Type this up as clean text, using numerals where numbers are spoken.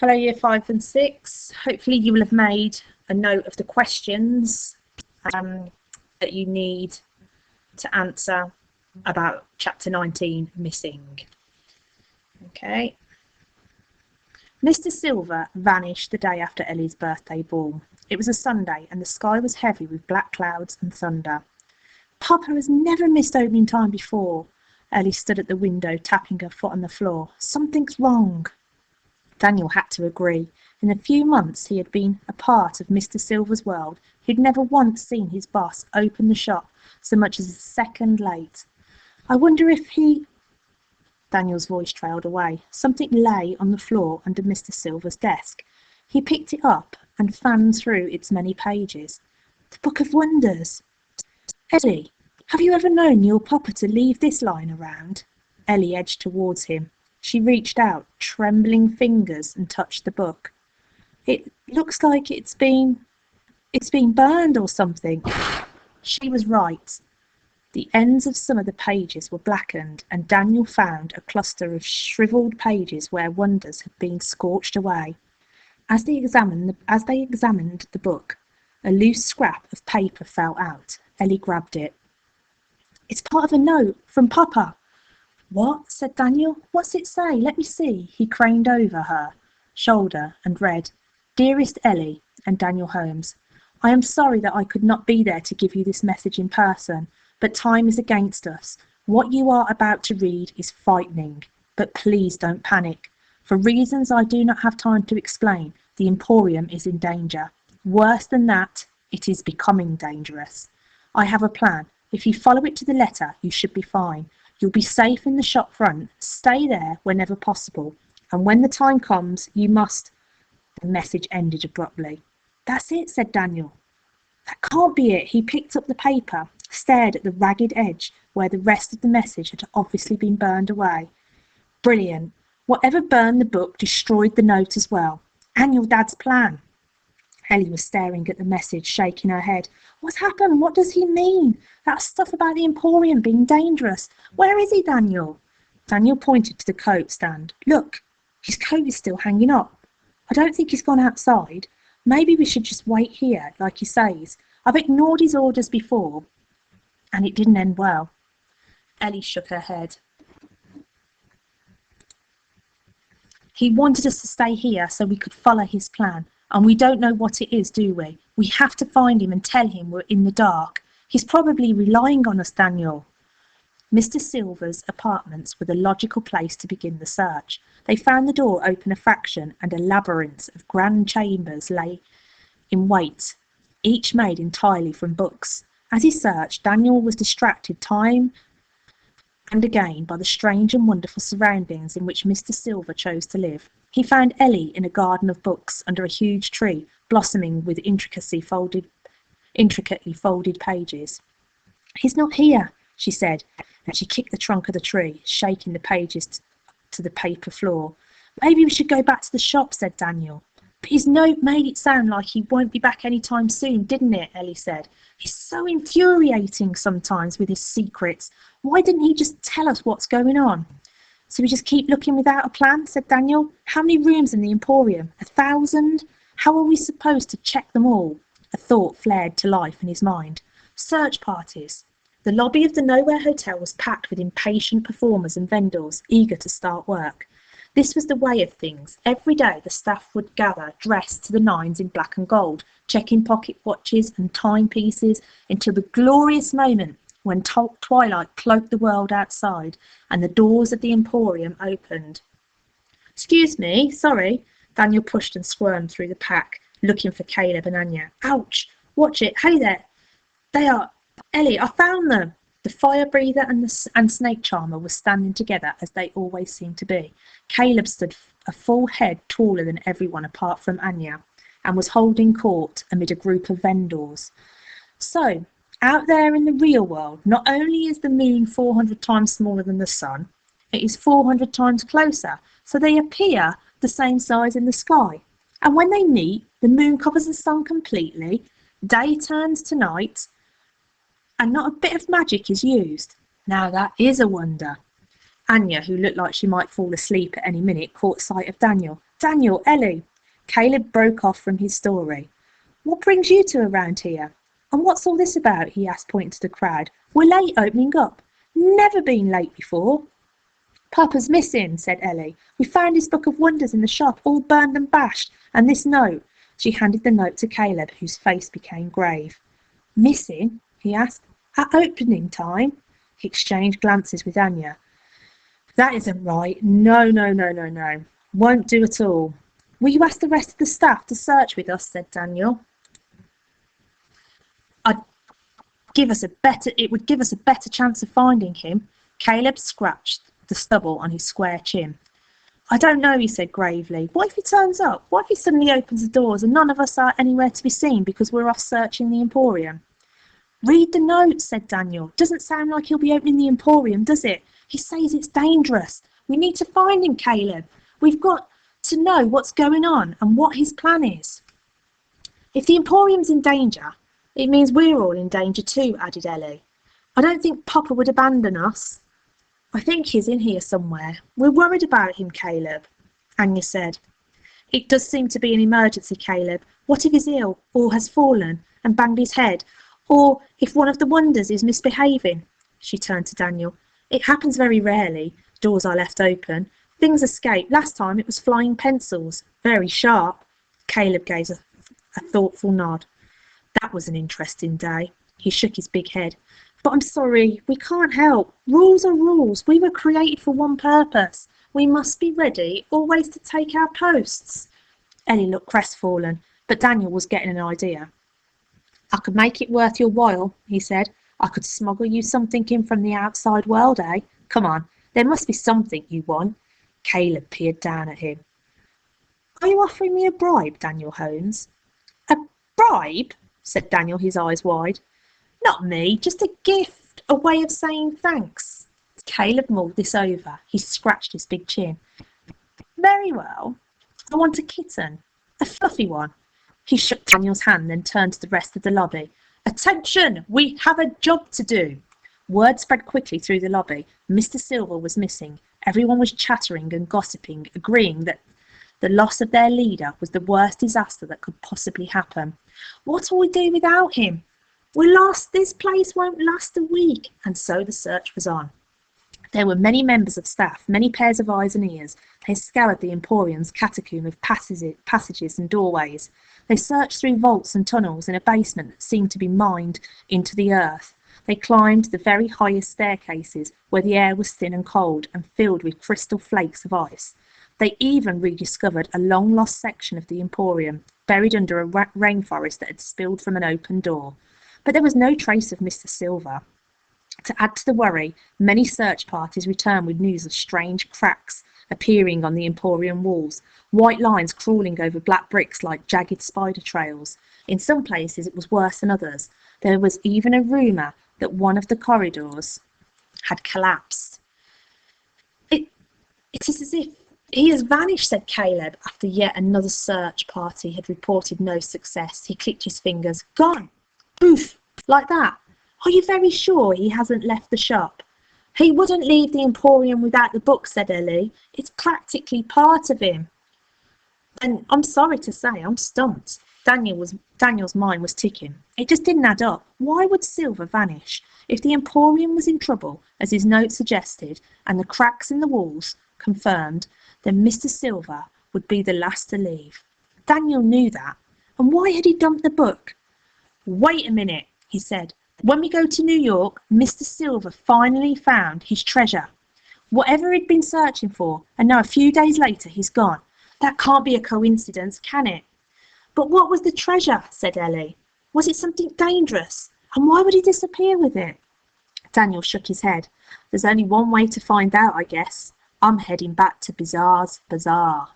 Hello, Year 5 and 6. Hopefully you will have made a note of the questions that you need to answer about Chapter 19, Missing. Okay. Mr. Silver vanished the day after Ellie's birthday ball. It was a Sunday and the sky was heavy with black clouds and thunder. Papa has never missed opening time before. Ellie stood at the window, tapping her foot on the floor. Something's wrong. Daniel had to agree. In a few months he had been a part of Mr. Silver's world. He'd never once seen his boss open the shop so much as a second late. I wonder if he... Daniel's voice trailed away. Something lay on the floor under Mr. Silver's desk. He picked it up and fanned through its many pages. The Book of Wonders. Ellie, have you ever known your papa to leave this lying around? Ellie edged towards him. She reached out, trembling fingers, and touched the book. It looks like it's been burned or something. She was right. The ends of some of the pages were blackened, and Daniel found a cluster of shriveled pages where wonders had been scorched away. As they examined the book, a loose scrap of paper fell out. Ellie grabbed it. It's part of a note from Papa. What? Said Daniel. What's it say? Let me see. He craned over her shoulder and read, Dearest Ellie and Daniel Holmes, I am sorry that I could not be there to give you this message in person, but time is against us. What you are about to read is frightening, but please don't panic. For reasons I do not have time to explain, the Emporium is in danger. Worse than that, it is becoming dangerous. I have a plan. If you follow it to the letter, you should be fine. You'll be safe in the shop front. Stay there whenever possible. And when the time comes, you must... The message ended abruptly. That's it, said Daniel. That can't be it. He picked up the paper, stared at the ragged edge where the rest of the message had obviously been burned away. Brilliant. Whatever burned the book destroyed the note as well. And your dad's plan. Ellie was staring at the message, shaking her head. What's happened? What does he mean? That stuff about the Emporium being dangerous. Where is he, Daniel? Daniel pointed to the coat stand. Look, his coat is still hanging up. I don't think he's gone outside. Maybe we should just wait here, like he says. I've ignored his orders before, and it didn't end well. Ellie shook her head. He wanted us to stay here so we could follow his plan. And we don't know what it is, do we? We have to find him and tell him we're in the dark. He's probably relying on us, Daniel. Mr. Silver's apartments were the logical place to begin the search. They found the door open a fraction, and a labyrinth of grand chambers lay in wait, each made entirely from books. As he searched, Daniel was distracted time and again by the strange and wonderful surroundings in which Mr. Silver chose to live. He found Ellie in a garden of books under a huge tree, blossoming with intricately folded pages. He's not here, she said, and she kicked the trunk of the tree, shaking the pages to the paper floor. Maybe we should go back to the shop, said Daniel. But his note made it sound like he won't be back any time soon, didn't it? Ellie said. He's so infuriating sometimes with his secrets. Why didn't he just tell us what's going on? So we just keep looking without a plan, said Daniel. How many rooms in the Emporium? 1,000? How are we supposed to check them all? A thought flared to life in his mind. Search parties. The lobby of the Nowhere Hotel was packed with impatient performers and vendors, eager to start work. This was the way of things. Every day the staff would gather, dressed to the nines in black and gold, checking pocket watches and timepieces until the glorious moment when twilight cloaked the world outside and the doors of the Emporium opened. Excuse me, sorry. Daniel pushed and squirmed through the pack, looking for Caleb and Anya. Ouch! Watch it! Hey there! They are... Ellie, I found them! The fire breather and snake charmer were standing together as they always seemed to be. Caleb stood a full head taller than everyone apart from Anya and was holding court amid a group of vendors. So, out there in the real world, not only is the moon 400 times smaller than the sun, it is 400 times closer, so they appear the same size in the sky. And when they meet, the moon covers the sun completely, day turns to night, and not a bit of magic is used. Now that is a wonder. Anya, who looked like she might fall asleep at any minute, caught sight of Daniel. Daniel, Ellie! Caleb broke off from his story. What brings you two around here? And what's all this about? He asked, pointing to the crowd. We're late opening up. Never been late before. Papa's missing, said Ellie. We found his book of wonders in the shop, all burned and bashed, and this note. She handed the note to Caleb, whose face became grave. Missing? He asked. At opening time? He exchanged glances with Anya. That isn't right. No. Won't do at all. Will you ask the rest of the staff to search with us, said Daniel. It would give us a better chance of finding him. Caleb scratched the stubble on his square chin. I don't know, he said gravely. What if he turns up? What if he suddenly opens the doors and none of us are anywhere to be seen because we're off searching the Emporium? Read the note, said Daniel. Doesn't sound like he'll be opening the Emporium, does it? He says it's dangerous. We need to find him, Caleb. We've got to know what's going on and what his plan is. If the Emporium's in danger, it means we're all in danger too, added Ellie. I don't think Papa would abandon us. I think he's in here somewhere. We're worried about him, Caleb, Anya said. It does seem to be an emergency, Caleb. What if he's ill or has fallen and banged his head? Or if one of the wonders is misbehaving? She turned to Daniel. It happens very rarely. Doors are left open. Things escape. Last time it was flying pencils. Very sharp. Caleb gave a thoughtful nod. That was an interesting day. He shook his big head. But I'm sorry, we can't help. Rules are rules. We were created for one purpose. We must be ready always to take our posts. Ellie looked crestfallen, but Daniel was getting an idea. I could make it worth your while, he said. I could smuggle you something in from the outside world, eh? Come on, there must be something you want. Caleb peered down at him. Are you offering me a bribe, Daniel Holmes? A bribe? Said Daniel, his eyes wide. Not me, just a gift, a way of saying thanks. Caleb mulled this over. He scratched his big chin. Very well. I want a kitten, a fluffy one. He shook Daniel's hand, then turned to the rest of the lobby. Attention! We have a job to do. Word spread quickly through the lobby. Mr. Silver was missing. Everyone was chattering and gossiping, agreeing that the loss of their leader was the worst disaster that could possibly happen. What will we do without him? We're lost. This place won't last a week. And so the search was on. There were many members of staff, many pairs of eyes and ears. They scoured the Emporium's catacomb of passages and doorways. They searched through vaults and tunnels in a basement that seemed to be mined into the earth. They climbed the very highest staircases where the air was thin and cold and filled with crystal flakes of ice. They even rediscovered a long-lost section of the Emporium, buried under a rainforest that had spilled from an open door. But there was no trace of Mr. Silver. To add to the worry, many search parties returned with news of strange cracks appearing on the Emporium walls, white lines crawling over black bricks like jagged spider trails. In some places it was worse than others. There was even a rumour that one of the corridors had collapsed. It is as if he has vanished, said Caleb, after yet another search party had reported no success. He clicked his fingers. Gone! Poof! Like that. Are you very sure he hasn't left the shop? He wouldn't leave the Emporium without the book, said Ellie. It's practically part of him. And I'm sorry to say, I'm stumped. Daniel's mind was ticking. It just didn't add up. Why would Silver vanish? If the Emporium was in trouble, as his note suggested, and the cracks in the walls confirmed, then Mr. Silver would be the last to leave. Daniel knew that. And why had he dumped the book? Wait a minute, he said. When we go to New York, Mr. Silver finally found his treasure. Whatever he'd been searching for, and now a few days later he's gone. That can't be a coincidence, can it? But what was the treasure? Said Ellie. Was it something dangerous? And why would he disappear with it? Daniel shook his head. There's only one way to find out, I guess. I'm heading back to Bizarre's Bazaar.